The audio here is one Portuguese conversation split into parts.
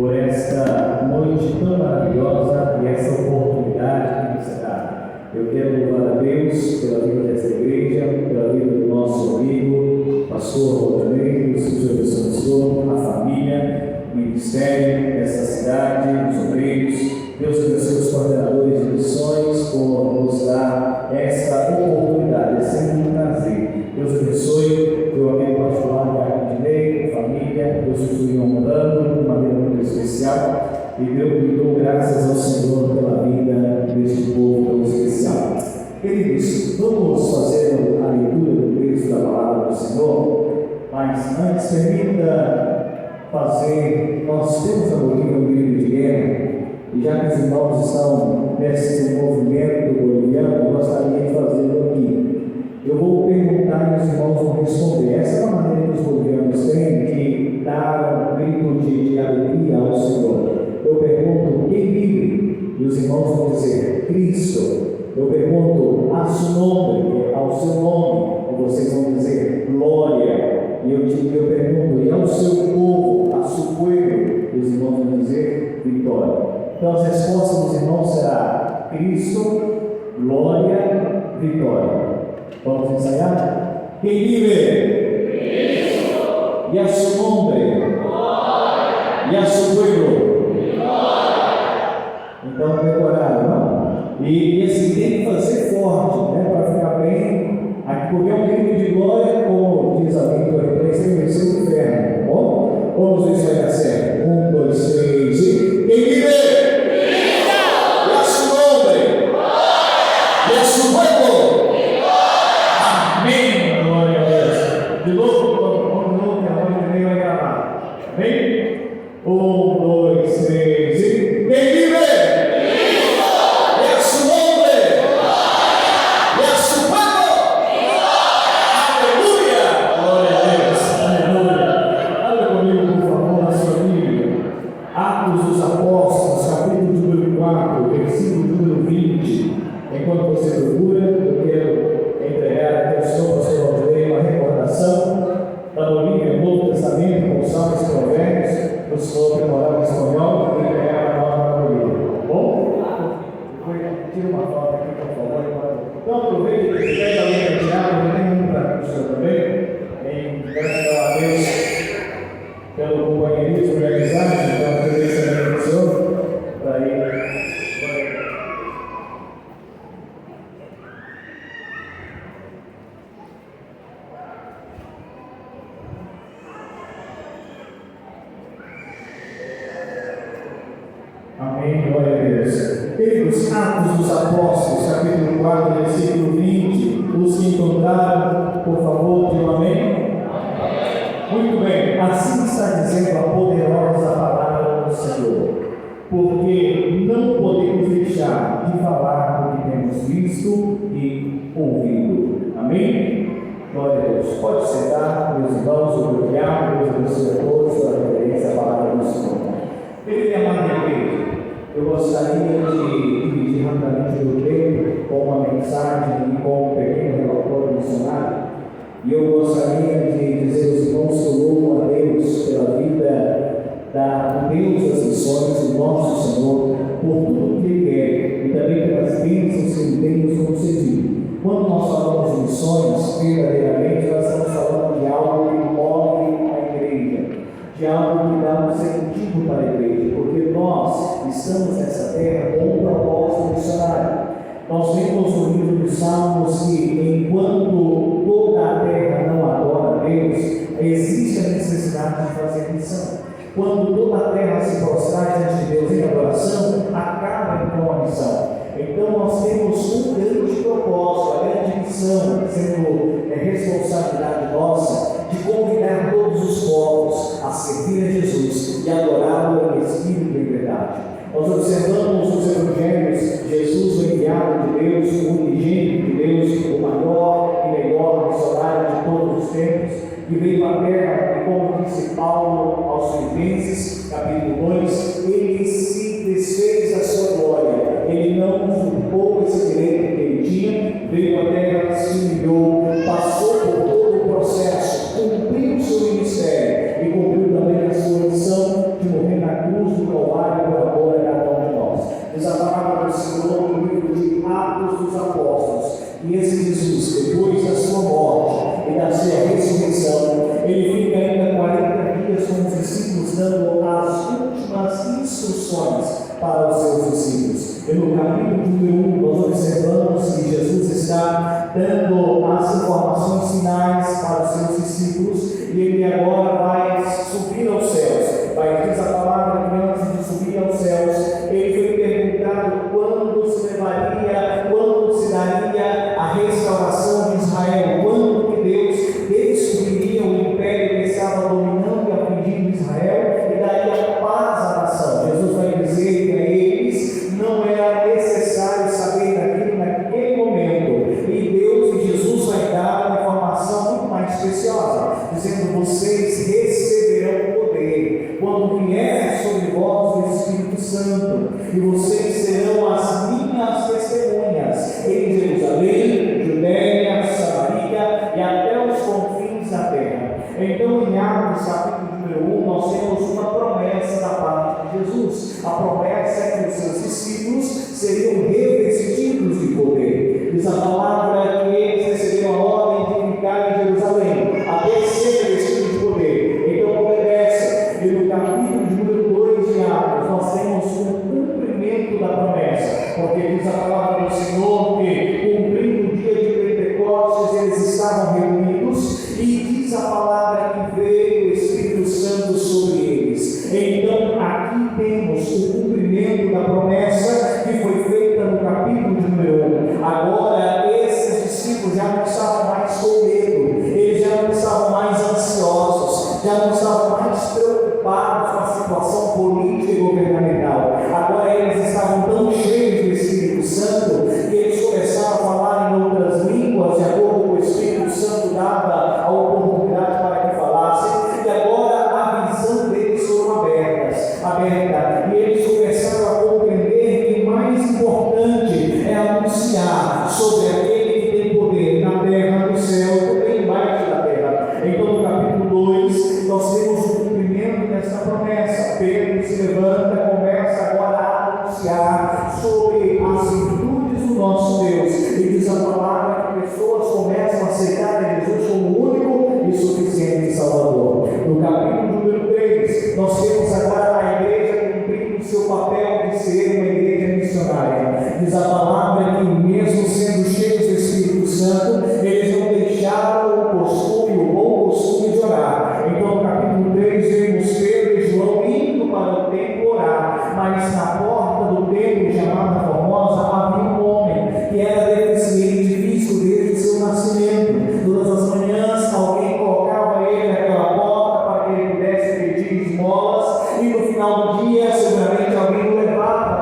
por esta noite tão maravilhosa e essa oportunidade que nos dá. Eu quero louvar a Deus pela vida desta igreja, pela vida do nosso amigo, pastor Rodrigo, o Senhor abençoe a família, o ministério desta cidade, os obreiros. Deus abençoe os coordenadores de missões por nos dar esta oportunidade. É sempre um prazer. Deus abençoe meu amigo particular, Carlos, família. Deus continue honrando de maneira muito especial. E eu dou graças ao Senhor pela vida deste povo tão especial. Queridos, vamos fazer a leitura do texto da palavra do Senhor, mas antes permita fazer, nós temos agora um grito de guerra, e já que os irmãos estão nesse movimento boliviano, eu gostaria de fazê-lo aqui. Eu vou perguntar e os irmãos vão responder. Essa é a maneira que os bolivianos têm de dar um grito de alegria ao Senhor. Eu pergunto, quem vive? E os irmãos vão dizer, Cristo. Eu pergunto, a seu nome, ao seu nome, e vocês vão dizer, glória. E eu pergunto, e ao seu povo, a seu povo, e os irmãos vão dizer, vitória. Então as respostas dos irmãos será Cristo, glória, vitória. Vamos ensaiar? Quem vive? Cristo. E a seu nome? Glória. E a seu povo? Glória. Então decoraram, não? E assim tem que fazer forte, né? Para ficar bem. Aqui, porque é um grito de glória, como diz a Bíblia, sem vencer o inferno, tá bom? Vamos ver se vai dar certo. 1, 2, 3 e. Quem vive? Amém, glória a Deus. De novo, que a hora que vem vai gravar. Amém? 1, 2, 3 e. Quem vive? Cristo. E a seu nome? E a seu povo? Aleluia! Glória a Deus. Aleluia. Olha comigo, por favor, na sua Bíblia. Atos dos Apóstolos, capítulo número 4, versículo número 20. Enquanto você procura, eu quero entregar aqui ao senhor pastor Rodrigo uma recordação da Bolívia, no Novo Testamento, com Salmos e Provérbios, para o senhor aprimorar o espanhol e entregar para nós na Bolívia. Tá bom? Tira uma foto aqui, por favor. Então, aproveita e pega a linha de água, eu tenho um para o senhor também. Graças a Deus pelo companheirismo e amizade, então, a presença do senhor, para ir. Amém, glória a Deus. Queridos, Atos dos Apóstolos, capítulo 4, versículo 20. Os que encontraram, por favor, digam amém. Muito bem, assim está dizendo a poderosa palavra do Senhor, porque não podemos deixar de falar do que temos visto e ouvido. Amém? Glória a Deus. Pode sentar, meus irmãos, obrigado, Deus abençoe a todos pela referência à palavra do Senhor. Querido e amado igreja, eu gostaria de dividir rapidamente o tempo com uma mensagem e com um pequeno relatório missionário. E eu gostaria de dizer aos irmãos que eu louvo a Deus pela vida do Deus das missões, do nosso Senhor, por tudo que Ele é e também pelas bênçãos que Ele tem nos concedido. Quando nós falamos de missões, verdadeiramente nós estamos falando de algo que move a igreja, de algo que dá um sentido para a igreja, porque nós estamos nessa terra com um propósito missionário. Nós vemos no livro dos Salmos que enquanto toda a terra não adora a Deus, existe a necessidade de fazer missão. Quando toda a terra se prostrar diante de Deus em adoração, acaba então a missão. Então nós temos um grande propósito, a grande missão, sendo responsabilidade nossa, de convidar todos os povos a servir a Jesus e adorá-lo em espírito e em verdade. Nós observamos nos evangelhos Jesus, o enviado de Deus, o unigênito de Deus, o maior e melhor missionário de todos os tempos, que veio à terra e, como disse Paulo aos Filipenses, capítulo 2, ele se desfez da sua glória, ele não usurpou esse direito que ele tinha, veio à terra, se humilhou, passou por todo o processo, cumpriu o seu ministério e cumpriu também a sua missão de morrer na cruz Jesus dando as últimas instruções para os seus discípulos. E no capítulo número 1, nós observamos que Jesus está dando as informações finais para os seus discípulos e ele agora vai subir aos céus. Vai dizer a palavra que antes de subir aos céus, ele foi perguntado quando se levaria, quando se daria a restauração de Israel, quando que Deus destruiria o império que estava dominando e afligindo Israel e daria paz à nação. Jesus vai dizer que a eles não era necessário saber daquilo naquele momento, e Deus e Jesus vai dar uma informação muito mais preciosa, dizendo: vocês receberão poder quando vier sobre vós o Espírito Santo, e vocês serão as minhas testemunhas em Jerusalém, Judéia, Samaria e até os confins da terra. Então, em Atos capítulo número 1, nós temos uma promessa da parte de Jesus. A promessa é que os seus discípulos seriam revestidos de poder. Diz a palavra que eles receberam a ordem de ficar em Jerusalém, até ser revestidos de poder. Então, obedece. E no capítulo número 2 de Atos, nós temos o cumprimento da promessa, porque diz a palavra do Senhor que, cumprindo o dia de Pentecostes, eles estavam reunidos, e diz a palavra que veio o Espírito Santo sobre eles. Então, aqui temos o cumprimento da promessa que foi feita no capítulo número 1. Agora, esses discípulos já não estavam mais com medo, eles já não estavam mais ansiosos, já não estavam mais preocupados com a situação política e governamental. Agora eles estavam tão cheios do Espírito Santo que eles começaram a falar em outras línguas, de acordo com o Espírito Santo dava a oportunidade para que falassem, e agora a visão deles foram aberta, e eles começaram a compreender que mais importante é anunciar sobre aquele que tem poder na terra, no céu e também embaixo da terra. Então, no capítulo 2, nós temos o cumprimento dessa promessa. Pedro se levanta, começa agora a anunciar sobre as virtudes do nosso Deus, e diz a palavra que pessoas começam a aceitar Jesus como o único e suficiente Salvador. No capítulo número 3, nós temos agora a igreja cumprindo o seu papel de ser uma igreja missionária. Diz a palavra que, mesmo sendo cheios do Espírito Santo, eles não deixaram o costume, o bom costume de orar. Então, no capítulo 3, vemos Pedro e João indo para o templo orar, mas na porta do templo, chamada Formosa, havia um homem que era deficiente físico desde o seu nascimento. Todas as manhãs, alguém colocava ele naquela porta para que ele pudesse pedir esmolas, e no final do dia, seguramente alguém o levava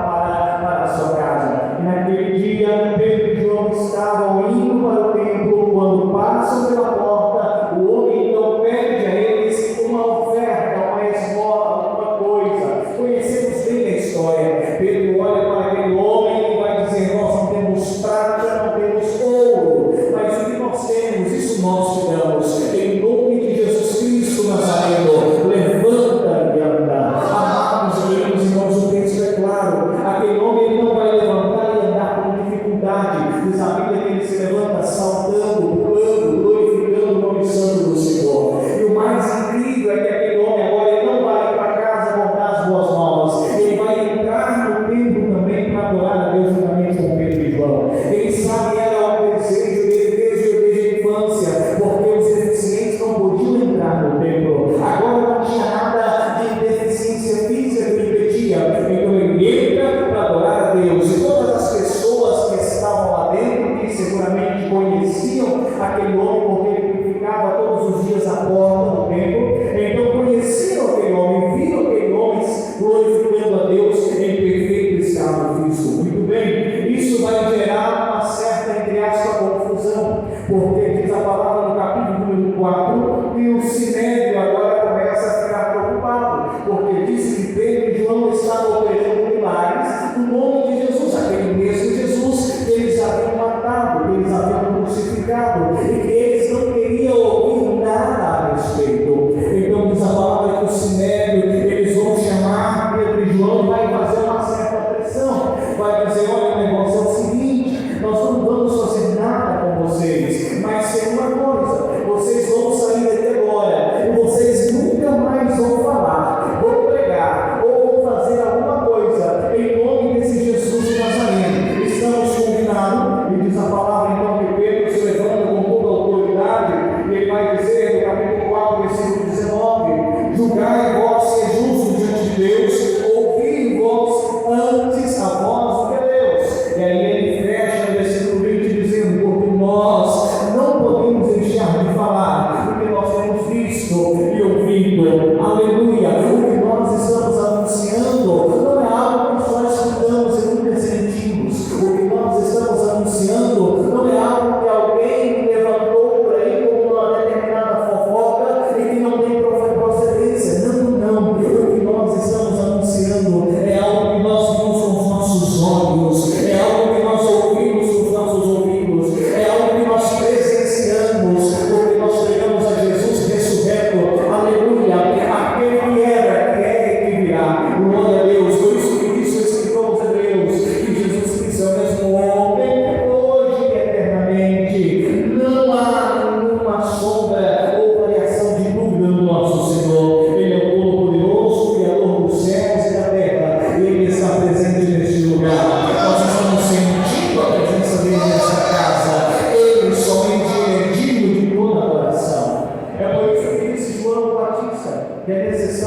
para a sua casa. E naquele dia, Pedro e João estavam indo para o templo. Quando passam pela porta, o homem então pede a eles uma oferta, uma esmola, alguma coisa. Conhecemos bem a história. Pedro olha para aquele homem e vai dizer: nós não temos prata, não temos ouro, mas o que nós temos, isso nós te damos. Em nome de Jesus Cristo Nazareno, levanta e anda. Amados amigos, irmãos, o texto é claro. Aquele homem ele não vai levantar e andar com dificuldade. Diz a Bíblia que ele se levanta saltando, pulando, glorificando o nome santo do Senhor. E o mais incrível é que aquele homem agora ele não vai para casa contar as boas novas. Ele vai entrar no templo também para adorar a Deus juntamente com Pedro e João. Ele sabe que era um desejo dele desde a infância, porque os deficientes não podiam entrar no templo. Agora não tinha nada de deficiência física que impedia. Então ele entra para adorar a Deus. E todas as pessoas que estavam lá dentro, que seguramente conheciam aquele homem, porque ele ficava todos os dias à porta do templo, então conheciam aquele homem, viram aquele homem glorificando a Deus em perfeito estado físico. Muito bem, isso vai gerar uma certa, entre aspas, confusão, porque diz a palavra no capítulo número 4 que o Sinédrio agora começa a ficar preocupado, porque diz que Pedro e João estavam operando milagres no nome de Jesus, aquele mesmo Jesus que eles haviam matado, que eles haviam crucificado, e que eles não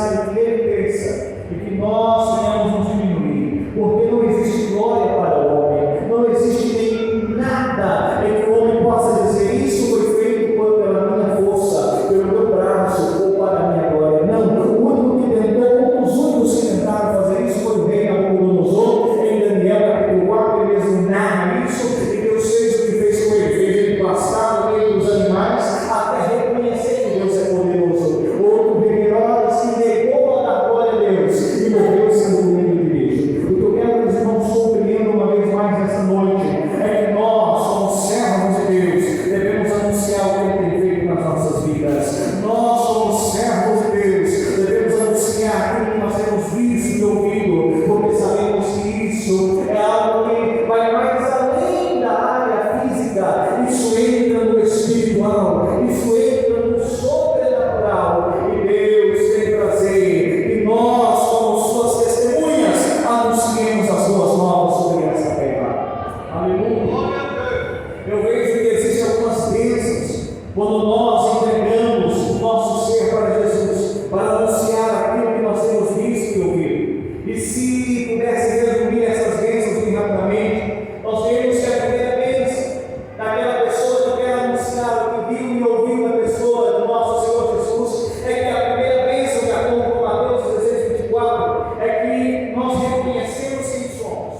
necessário que ele cresça e que nós venhamos nos diminuir, porque não existe glória para o homem, não existe nem nada em que o homem possa dizer: isso foi feito pela minha força, pelo meu braço ou para a minha glória. Não, o único que tentou, um dos únicos que tentaram fazer isso foi o rei Nabucodonosor. Em Daniel capítulo 4 ele mesmo narra isso, e Deus fez o que fez com ele, fez ele pastar no meio dos animais até reconhecer que Deus é poderoso. Outro rei Herodes que negou a dar glória a Deus e morreu sendo comido de beijo. O que eu quero que os irmãos compreendam uma vez mais nessa noite é que nós, como servos de Deus, devemos anunciar o que Ele tem feito nas nossas vidas. Nós, como servos de Deus, devemos anunciar aquilo que nós temos visto e ouvido, porque sabemos que isso é algo que vai mais além da área física. Isso entra no espiritual, isso entra no sobrenatural, e Deus tem prazer que nós, como suas testemunhas, anunciemos as boas novas sobre essa terra. Aleluia. Eu vejo que existem algumas bênçãos quando nós entregamos o nosso ser para Jesus, para anunciar aquilo que nós temos visto e ouvido. E se pudesse resumir essas bênçãos bem rapidamente, nós vemos que a primeira bênção daquela pessoa que quer anunciar o que viu e ouviu da pessoa do nosso Senhor Jesus é que a primeira bênção, de acordo com Mateus 16:24, é que nós reconhecemos quem somos.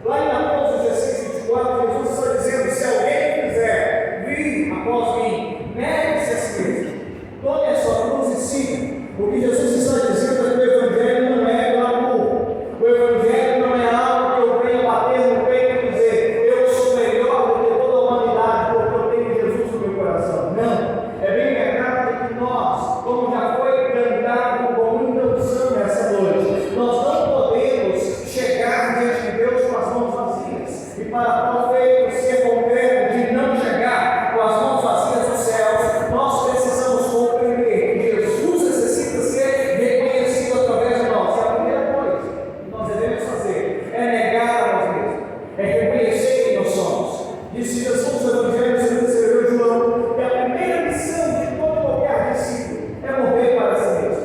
Lá em Mateus 16:24, Jesus está dizendo: se alguém quiser vir após mim, negue-se a si mesmo, tome a sua cruz e siga. O que Jesus está dizendo é que o Evangelho não é glamour, o Evangelho não é algo que eu venha bater no peito e dizer: eu sou melhor do que toda a humanidade porque eu tenho Jesus no meu coração. Não, é bem verdade que nós, como já foi cantado com muita unção nessa noite, nós não podemos chegar diante de Deus com as mãos vazias. E para tal feito ser concreto de não chegar com as mãos vazias dos céus, nós precisamos compreender que Jesus necessita ser reconhecido através de nós. E a primeira coisa que nós devemos fazer é negar a nós mesmos, é reconhecer quem nós somos. Disse Jesus no Evangelho segundo escreveu João, que a primeira missão de todo qualquer discípulo é morrer para si mesmo.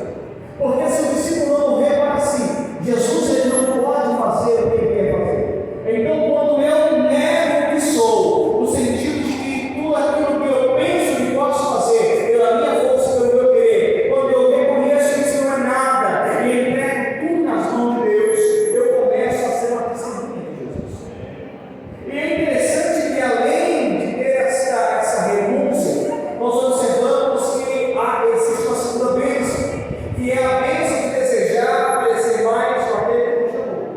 Porque se o discípulo não morrer para si, Jesus ele não pode fazer o que ele quer fazer. Então, quando eu nego o que sou, no sentido de que tudo aquilo que eu penso que posso fazer, pela minha força, pelo meu querer, quando eu reconheço que isso não é nada e entrego tudo nas mãos de Deus, eu começo a ser uma testemunha de Jesus. E é interessante que, além de ter essa renúncia, nós observamos que existe uma segunda bênção, que é a bênção de desejar parecer mais com aquele que nos chamou.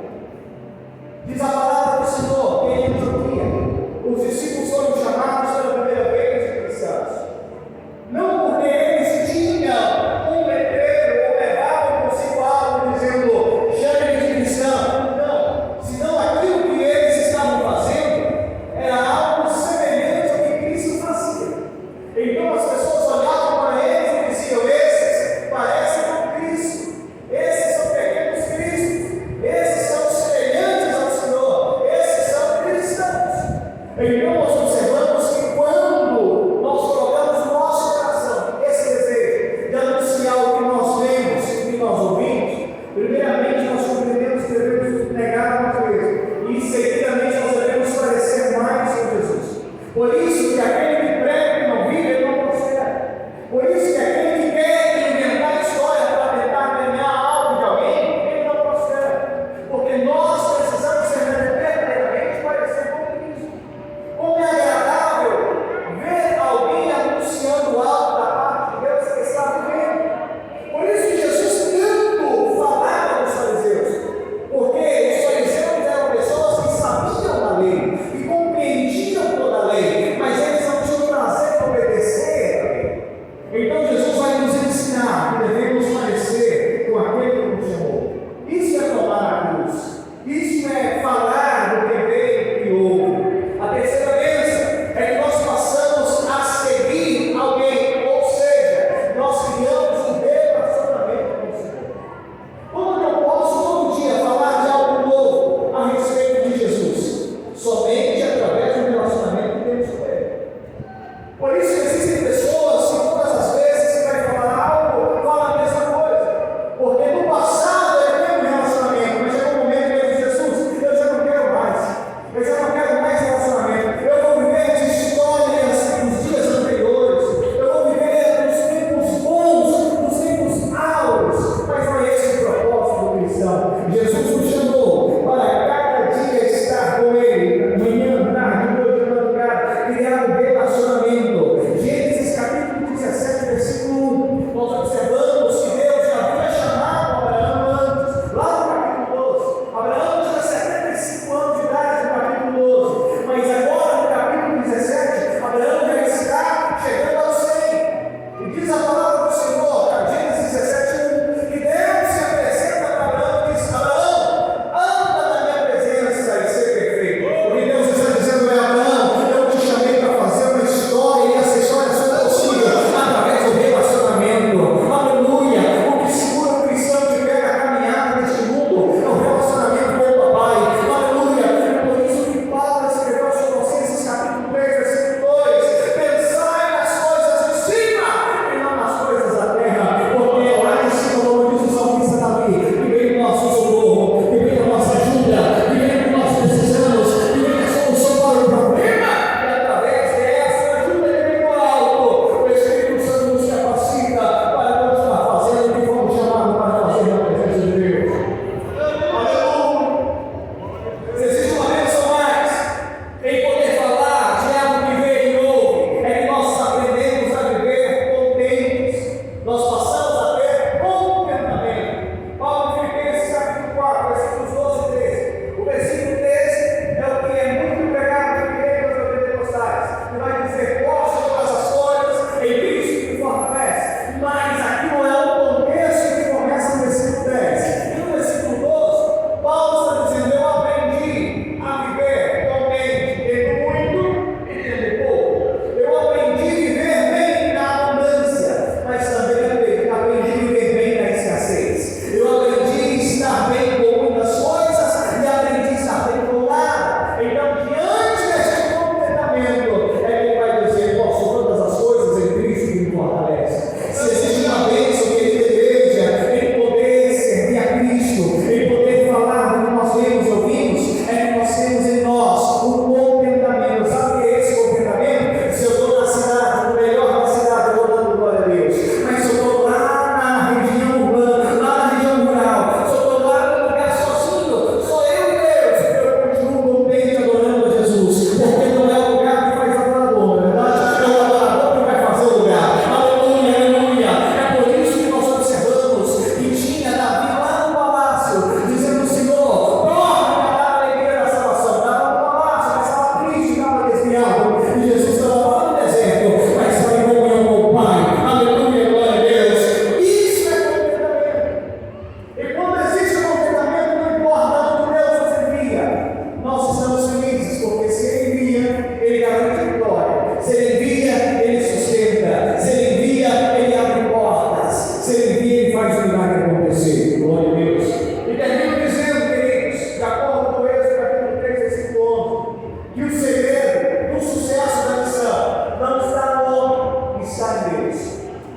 Diz a palavra do Senhor, que Ele nos ouvia. Os discípulos foram chamados pela primeira vez de cristãos. Não porque eles tinham um letreiro ou levavam consigo algo dizendo: chame-me de cristão. Não, senão aquilo que eles estavam fazendo era algo semelhante ao que Cristo fazia. Então as pessoas olhavam para eles e diziam: esses parecem com Cristo, esses são pequenos Cristos, esses são semelhantes ao Senhor, esses são cristãos. Então nós observamos que quando nós colocamos no nosso coração esse desejo de anunciar o que nós vemos e o que nós ouvimos, primeiramente nós compreendemos que devemos negar a nós mesmos, e seguidamente nós devemos parecer mais com Jesus. Por isso que aquele que prega e não vive, ele não pode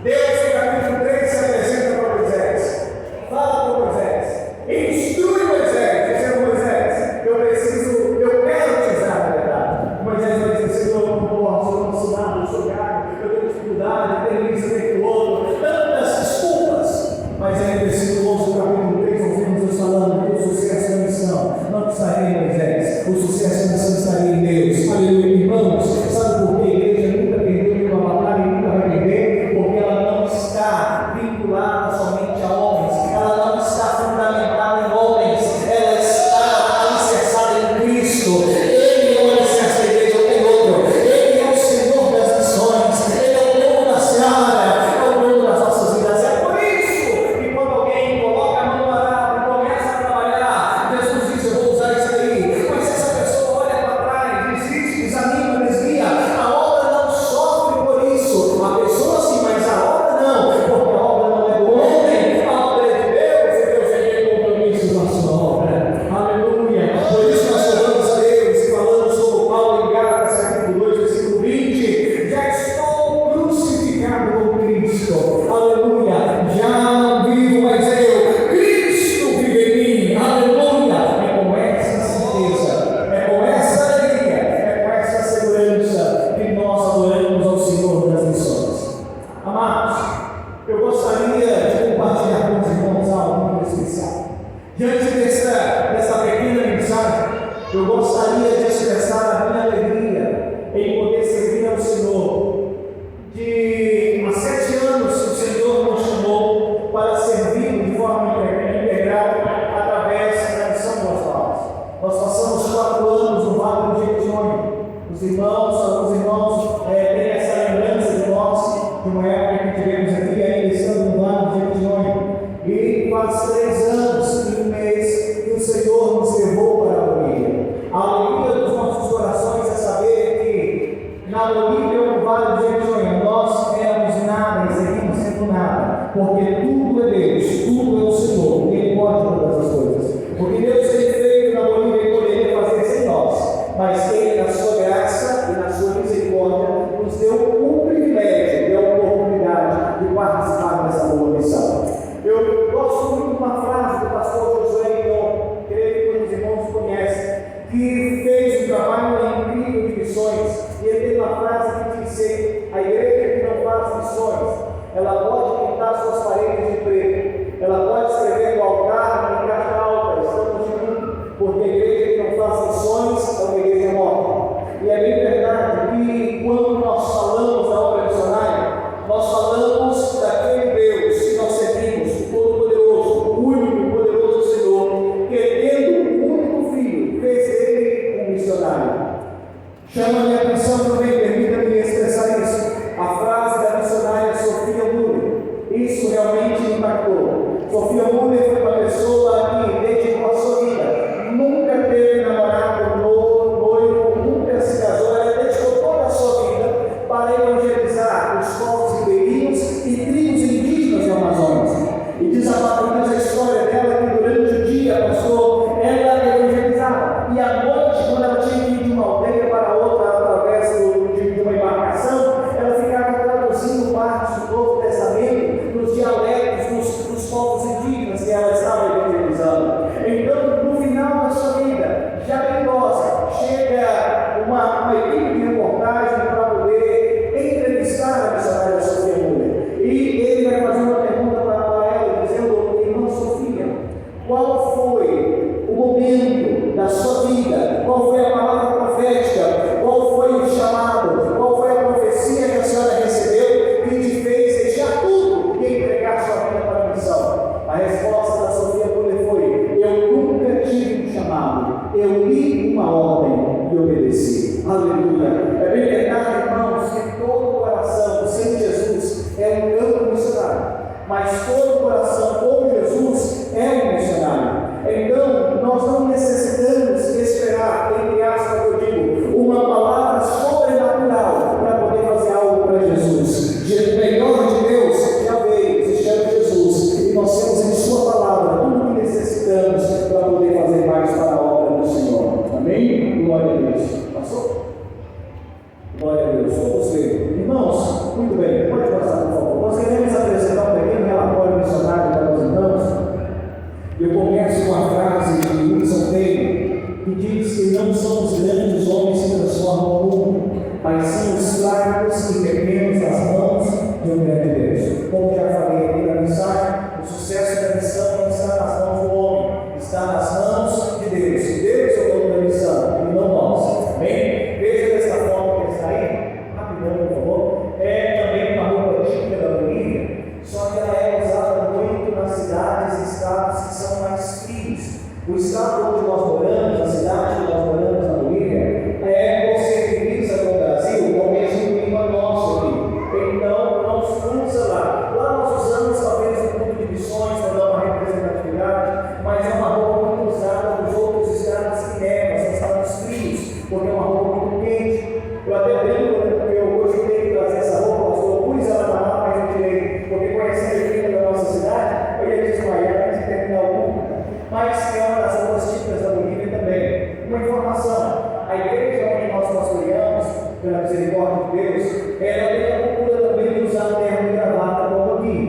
Deus, no capítulo 3, se apresenta para Moisés. Fala para Moisés. Instrui Moisés, dizendo: Moisés, eu quero te usar, na verdade. Moisés vai dizer: Senhor, eu não posso, eu não sou nada, eu sou gago, eu tenho dificuldade, eu tenho isso, eu tenho outro, tantas desculpas. Mas aí, no versículo 11 do capítulo 3, ouvimos Deus falando que o sucesso da missão não estaria em Moisés, o sucesso da missão estaria em Deus. Aleluia, irmãos. Sabe por que a igreja nunca perdeu nenhuma batalha e nunca vai perder? Porque ela não está vinculada somente a homens, ela não está fundamentada em homens, ela está alicerçada em Cristo. Ele é o alicerce da igreja, não tem outro. Ele é o Senhor das missões, Ele é o dono da seara, é o dono das nossas vidas. É por isso que quando alguém coloca a mão no arado e começa a trabalhar, Jesus diz: eu vou usar isso aí. Mas se essa pessoa olha para trás, desiste, desanima, desvia, a obra não sofre por isso. A pessoa sim, mas a obra não, porque a obra não é do homem, a obra é de Deus, e Deus tem compromisso com a sua obra. Aleluia. Por isso nós falamos a Deus e falamos sobre Paulo em Gálatas, capítulo 2, versículo 20: já estou crucificado com Cristo. Aleluia. Já não vivo mais eu, Cristo vive em mim. Aleluia. É com essa certeza, é com essa alegria, é com essa segurança que nós adoramos ao Senhor das missões. Amados, eu gostaria de compartilhar com os irmãos algo muito especial. Diante dessa pequena mensagem, eu gostaria de expressar a minha alegria em poder servir ao Senhor. Há 7 anos o Senhor nos chamou para servir de forma integral através da missão Boas Novas. Nós passamos 4 anos no Vale do Jequitinhonha. Alguns irmãos têm essa lembrança de nós, de uma época que tivemos aqui, ainda estando no Vale do Jequitinhonha. E faz 3 anos e 1 mês que o Senhor nos levou para a Bolívia. A alegria dos nossos corações é saber que na Bolívia ou no Vale do Jequitinhonha nós éramos nada e seguimos sendo nada, porque tudo é Deus, tudo é o Senhor, e Ele pode todas as coisas. O que Deus tem feito na Bolívia Ele poderia fazer sem nós, mas Ele, na sua graça e na sua misericórdia, nos deu o privilégio e a oportunidade de participar dessa boa missão. Eu gosto muito de uma frase do pastor Josué Guion, creio que os irmãos conhecem, que fez um trabalho incrível de missões, e ele tem uma frase que diz assim: a igreja que não faz missões, ela pode pintar suas paredes de preto, ela pode escrever no altar em caixa alta, estamos juntos, porque a igreja que não faz missões é uma igreja morta. E é bem verdade que quando nós falamos da obra missionária, nós falamos daquele Deus que nós servimos, o Todo-Poderoso, o único e poderoso Senhor, que tendo o único Filho, fez ele um missionário. Chama a minha atenção também, permita-me expressar isso, a frase da missionária Sofia Muller. Isso realmente me impactou. Sofia Muller foi uma pessoa que dedicou a sua vida, nunca teve namorado, noivo, nunca se casou, ela dedicou toda a sua vida para evangelizar os povos ribeirinhos e tribos indígenas do Amazonas. E diz a história dela que durante o dia, pastor, ela evangelizava, e à noite, quando ela tinha que ir de uma aldeia para outra através de uma embarcação, ela ficava traduzindo partes do Novo Testamento nos dialetos dos povos indígenas que ela estava evangelizando. Então, no final da sua vida, já bem idosa, chega uma equipe de reportagem para poder entrevistar a missionária Sofia Muller. E ele vai fazer uma pergunta para ela, dizendo: irmã Sofia, qual foi o momento da sua vida? Qual foi a palavra profética? Qual foi o chamado? Qual foi a profecia que a senhora recebeu que te fez deixar tudo e entregar sua vida para a missão? A resposta da Sofia Muller foi: eu nunca tive um chamado, eu li uma ordem e obedeci. Aleluia. É bem verdade, irmãos, que todo coração sem Jesus é um campo missionário, mas todo coração com Jesus é um missionário. Então, nós não necessitamos esperar, entre aspas, eu digo, uma palavra sobrenatural para poder fazer algo para Jesus. O melhor de Deus já veio, se chama Jesus, e nós temos em Sua palavra tudo que necessitamos para poder fazer mais para a obra do Senhor. Amém? Glória a Deus. Passou? Glória a Deus. Vamos ver. Irmãos, muito bem, pode passar, por favor. Nós queremos um grande Deus. Como já falei aqui na mensagem, o sucesso da missão